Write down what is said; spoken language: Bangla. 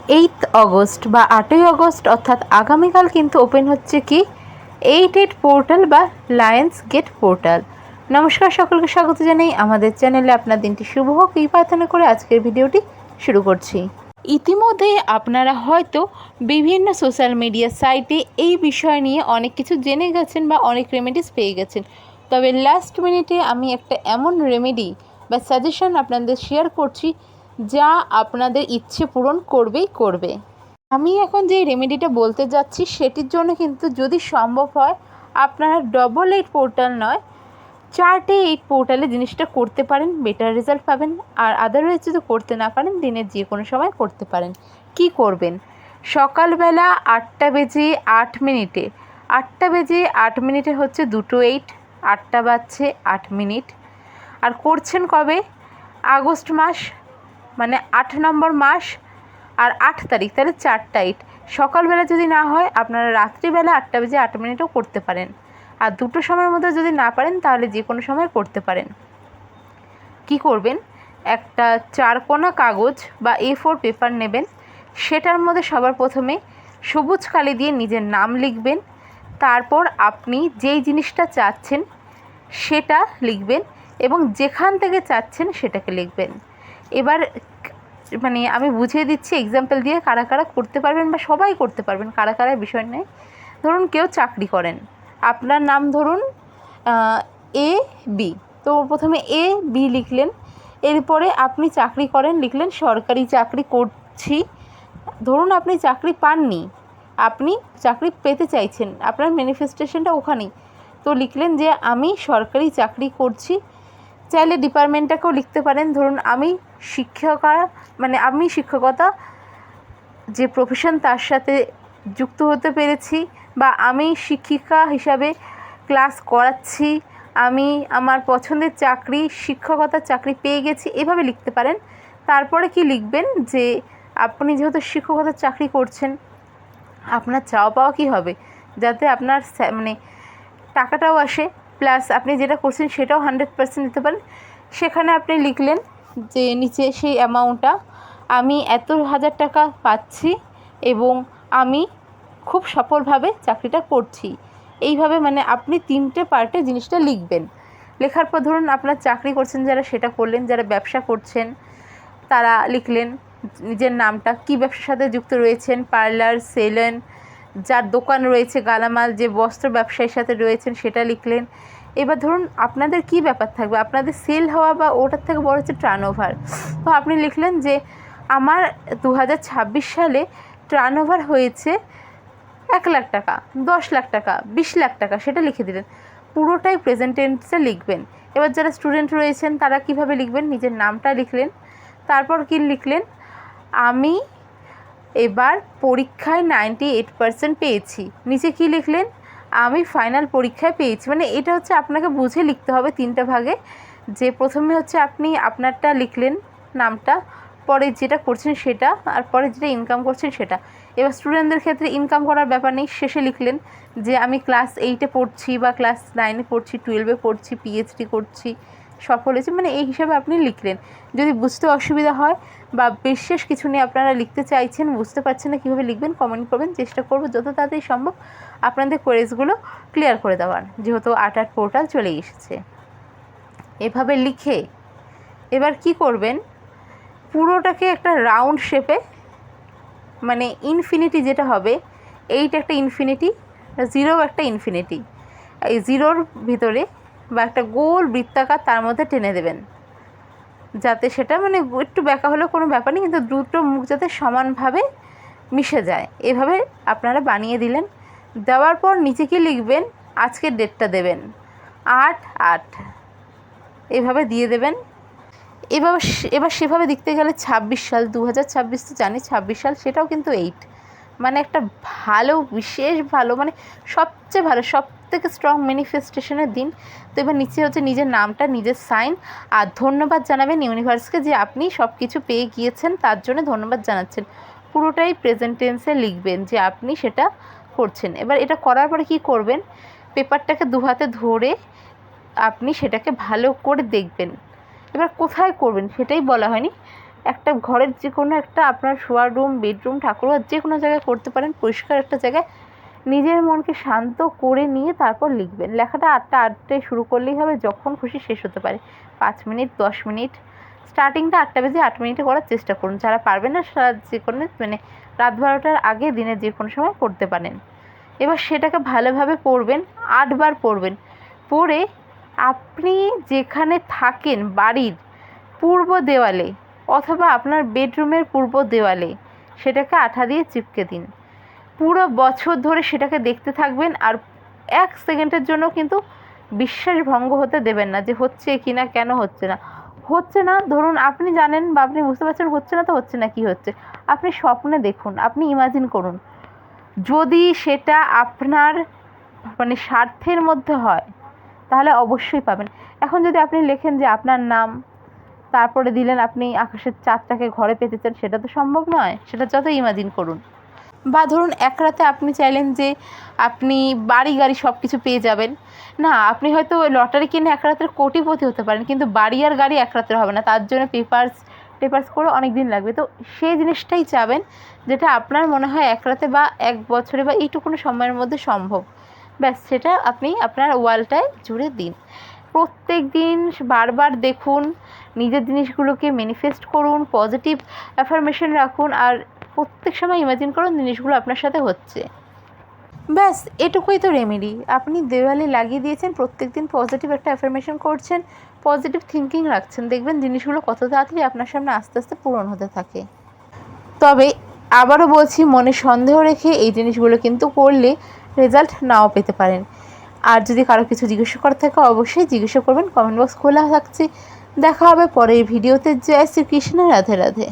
আগস্ট বা 8 আগস্ট অর্থাৎ আগামীকাল কিন্তু ওপেন হচ্ছে কি 8 পোর্টাল বা লায়ন্স গেট পোর্টাল। নমস্কার, সকলকে স্বাগত জানাই আমাদের চ্যানেলে। আপনার দিনটি শুভ হোক এই প্রার্থনা করে আজকের ভিডিওটি শুরু করছি। ইতিমধ্যে আপনারা হয়তো বিভিন্ন সোশ্যাল মিডিয়া সাইটে এই বিষয় নিয়ে অনেক কিছু জেনে গেছেন বা অনেক রেমেডিস পেয়ে গেছেন। তবে লাস্ট মিনিটে আমি একটা এমন রেমেডি বা সাজেশন আপনাদের শেয়ার করছি যা আপনাদের ইচ্ছে পূরণ করবেই করবে। আমি এখন যে রেমেডিটা বলতে যাচ্ছি সেটির জন্য কিন্তু যদি সম্ভব হয় আপনারা 8 পোর্টাল নয় 4 পোর্টালে জিনিসটা করতে পারেন, বেটার রেজাল্ট পাবেন। আর আদারওয়াইজ যদি করতে না পারেন দিনের যে কোনো সময় করতে পারেন। কি করবেন? সকালবেলা 8:08 8:08 হচ্ছে 8 8টা বাজছে 8 মিনিট। আর করছেন কবে? আগস্ট মাস, মানে 8 নম্বর মাস আর 8 তারিখ, তাহলে 4টা 8। সকালবেলা যদি না হয় আপনারা রাত্রিবেলা 8:08 করতে পারেন। আর দুটো সময়ের মধ্যে যদি না পারেন তাহলে যে কোনো সময় করতে পারেন। কি করবেন? একটা 4 কোনা কাগজ বা A4 পেপার নেবেন। সেটার মধ্যে সবার প্রথমে সবুজ কালি দিয়ে নিজের নাম লিখবেন। তারপর আপনি যেই জিনিসটা চাচ্ছেন সেটা লিখবেন এবং যেখান থেকে চাচ্ছেন সেটাকে লিখবেন। এবার মানে আমি বুঝিয়ে দিচ্ছি এক্সাম্পল দিয়ে, কারা কারা করতে পারবেন বা সবাই করতে পারবেন, কারা কারা বিষয় নেই। ধরুন কেউ চাকরি করেন, আপনার নাম ধরুন AB, তো প্রথমে AB লিখলেন। এরপরে আপনি চাকরি করেন, লিখলেন সরকারি চাকরি করছি। ধরুন আপনি চাকরি পাননি, আপনি চাকরি পেতে চাইছেন, আপনার ম্যানিফেস্টেশনটা ওখানেই, তো লিখলেন যে আমি সরকারি চাকরি করছি। চাইলে ডিপার্টমেন্টটাকেও লিখতে পারেন। ধরুন আমি শিক্ষকতা যে প্রফেশন তার সাথে যুক্ত হতে পেরেছি, বা আমি শিক্ষিকা হিসাবে ক্লাস করাচ্ছি, আমি আমার পছন্দের চাকরি শিক্ষকতার চাকরি পেয়ে গেছি, এভাবে লিখতে পারেন। তারপরে কি লিখবেন যে আপনি যেহেতু শিক্ষকতার চাকরি করছেন আপনার চাওয়া পাওয়া কী হবে, যাতে আপনার টাকাটাও আসে, প্লাস আপনি যেটা করছেন সেটাও 100% দিতে পারেন। সেখানে আপনি লিখলেন যে নিচে সেই অ্যামাউন্টটা, আমি এত হাজার টাকা পাচ্ছি এবং আমি খুব সফলভাবে চাকরিটা করছি। এইভাবে আপনি 3টে পার্টে জিনিসটা লিখবেন। লেখার পর ধরুন আপনার চাকরি করছেন যারা সেটা করলেন, যারা ব্যবসা করছেন তারা লিখলেন নিজের নামটা, কী ব্যবসার সাথে যুক্ত রয়েছেন, পার্লার, সেলুন, যার দোকান রয়েছে গালামাল, যে বস্ত্র ব্যবসায়ীর সাথে রয়েছেন সেটা লিখলেন। এবার ধরুন আপনাদের কি ব্যাপার থাকবে, আপনাদের সেল হওয়া বা ওটার থেকে বড় হচ্ছে টার্নওভার। তো আপনি লিখলেন যে আমার 2026 সালে টার্নওভার হয়েছে 1 লাখ টাকা, 10 লাখ টাকা, 20 লাখ টাকা, সেটা লিখে দিলেন। পুরোটাই প্রেজেন্ট টেন্সে লিখবেন। এবার যারা স্টুডেন্ট রয়েছেন তারা কিভাবে লিখবেন? নিজের নামটা লিখলেন, তারপর কি লিখলেন, আমি এবার পরীক্ষায় 98% পেয়েছি। নিচে কি লিখলেন? আমি ফাইনাল পরীক্ষায় পেয়েছি। এটা হচ্ছে আপনাকে বুঝে লিখতে হবে 3টা ভাগে। যে প্রথমে হচ্ছে আপনি আপনারটা লিখলেন, নামটা, পরে যেটা করছেন সেটা, আর পরে যেটা ইনকাম করছেন সেটা। এবার স্টুডেন্টদের ক্ষেত্রে ইনকাম করার ব্যাপার নেই, শেষে লিখলেন যে আমি ক্লাস 8-এ পড়ছি বা ক্লাস 9-এ পড়ছি, 12-এ পড়ছি, PhD করছি, সফল হয়েছে, এই হিসাবে আপনি লিখলেন। যদি বুঝতে অসুবিধা হয় বা বিশেষ কিছু নিয়ে আপনারা লিখতে চাইছেন, বুঝতে পারছেন না কীভাবে লিখবেন, কমেন্ট করবেন, চেষ্টা করব যত তাড়াতাড়ি সম্ভব আপনাদের কোয়েরিজগুলো ক্লিয়ার করে দেওয়ার, যেহেতু 8 পোর্টাল চলে এসেছে। এভাবে লিখে এবার কি করবেন, পুরোটাকে একটা রাউন্ড শেপে, ইনফিনিটি যেটা হবে, 8 একটা ইনফিনিটি, 0 একটা ইনফিনিটি, এই 0-র ভিতরে বা একটা গোল বৃত্তাকার তার মধ্যে টেনে দেবেন, যাতে সেটা একটু ব্যাকা হলেও কোনো ব্যাপার নেই, কিন্তু দুটো মুখ যাতে সমানভাবে মিশে যায়, এভাবে আপনারা বানিয়ে দিলেন। দেওয়ার পর নিচে কি লিখবেন? আজকের ডেটটা দেবেন 8/8, এভাবে দিয়ে দেবেন। এবার সেভাবে দেখতে গেলে 26 সাল, 2026 তো জানি, 26 সাল সেটাও কিন্তু 8, একটা ভালো, বিশেষ ভালো, সবচেয়ে ভালো, সবথেকে স্ট্রং ম্যানিফেস্টেশনের দিন। তো এবার নিচে হচ্ছে নিজের নামটা, নিজের সাইন, আর ধন্যবাদ জানাবেন ইউনিভার্সকে যে আপনি সব কিছু পেয়ে গিয়েছেন, তার জন্য ধন্যবাদ জানাচ্ছেন। পুরোটাই প্রেজেন্ট টেন্সে লিখবেন যে আপনি সেটা করছেন। এবার এটা করার পরে কি করবেন, পেপারটাকে 2 হাতে ধরে আপনি সেটাকে ভালো করে দেখবেন। এবার কোথায় করবেন সেটাই বলা হয়নি, একটা ঘরের যে কোনো একটা আপনার শোয়ার রুম, বেডরুম, ঠাকুরঘর যে কোনো জায়গায় করতে পারেন, পরিষ্কার একটা জায়গায় নিজের মনকে শান্ত করে নিয়ে তারপর লিখবেন। লেখাটা 8টায় শুরু করলেই হবে, যখন খুশি শেষ হতে পারে, 5 মিনিট 10 মিনিট। স্টার্টিংটা 8টা বেজে 8 মিনিটে করার চেষ্টা করুন। যারা পারবেন না যে কোনো রাত 12টার আগে দিনের যে কোনো সময় করতে পারেন। এবার সেটাকে ভালোভাবে পড়বেন, 8 বার পড়বেন। পড়ে আপনি যেখানে থাকেন বাড়ির পূর্ব দেওয়ালে অথবা আপনার বেডরুমের পূর্ব দেওয়ালে সেটাকে আঠা দিয়ে চিপকে দিন। পুরো বছর ধরে সেটাকে দেখতে থাকবেন, আর 1 সেকেন্ডের জন্য কিন্তু বিশ্বাস ভঙ্গ হতে দেবেন না যে হচ্ছে কি না, কেন হচ্ছে না। হচ্ছে না, ধরুন আপনি জানেন বা আপনি বুঝতে পারছেন হচ্ছে না, তো হচ্ছে না, কি হচ্ছে আপনি স্বপ্নে দেখুন, আপনি ইমাজিন করুন। যদি সেটা আপনার স্বার্থের মধ্যে হয় তাহলে অবশ্যই পাবেন। এখন যদি আপনি লেখেন যে আপনার নাম, তারপরে দিলেন আপনি আকাশের চাঁদটাকে ঘরে পেতে চান, সেটা তো সম্ভব নয়, সেটা যত ইমাজিন করুন। বা ধরুন এক রাতে আপনি চাইলেন যে আপনি বাড়ি গাড়ি সব কিছু পেয়ে যাবেন। না, আপনি হয়তো লটারি কিনে এক রাতের কোটিপতি হতে পারেন, কিন্তু বাড়ি আর গাড়ি এক রাতের হবে না, তার জন্য পেপার্স করে অনেক দিন লাগবে। তো সেই জিনিসটাই চাবেন যেটা আপনার মনে হয় এক রাতে বা 1 বছরে বা এইটুকুনো সময়ের মধ্যে সম্ভব। ব্যাস, সেটা আপনি আপনার ওয়ালটায় জুড়ে দিন। প্রত্যেক দিন বারবার দেখুন, নিজের জিনিসগুলোকে ম্যানিফেস্ট করুন, পজিটিভ অ্যাফার্মেশন রাখুন, আর প্রত্যেক সময় ইমাজিন করুন জিনিসগুলো আপনার সাথে হচ্ছে। ব্যাস, এটুকুই তো রেমেডি। আপনি দেওয়ালে লাগিয়ে দিয়েছেন, প্রত্যেক দিন পজিটিভ একটা অ্যাফার্মেশন করছেন, পজিটিভ থিঙ্কিং রাখছেন, দেখবেন জিনিসগুলো কত তাড়াতাড়ি আপনার সামনে আস্তে আস্তে পূরণ হতে থাকে। তবে আবারও বলছি, মনে সন্দেহ রেখে এই জিনিসগুলো কিন্তু করলে রেজাল্ট নাও পেতে পারেন। আর যদি কারো কিছু জিজ্ঞাসা করার থাকে অবশ্যই জিজ্ঞাসা করবেন, কমেন্ট বক্স খোলা থাকছে। দেখা হবে পরের ভিডিওতে। জয় শ্রীকৃষ্ণ, রাধে রাধে।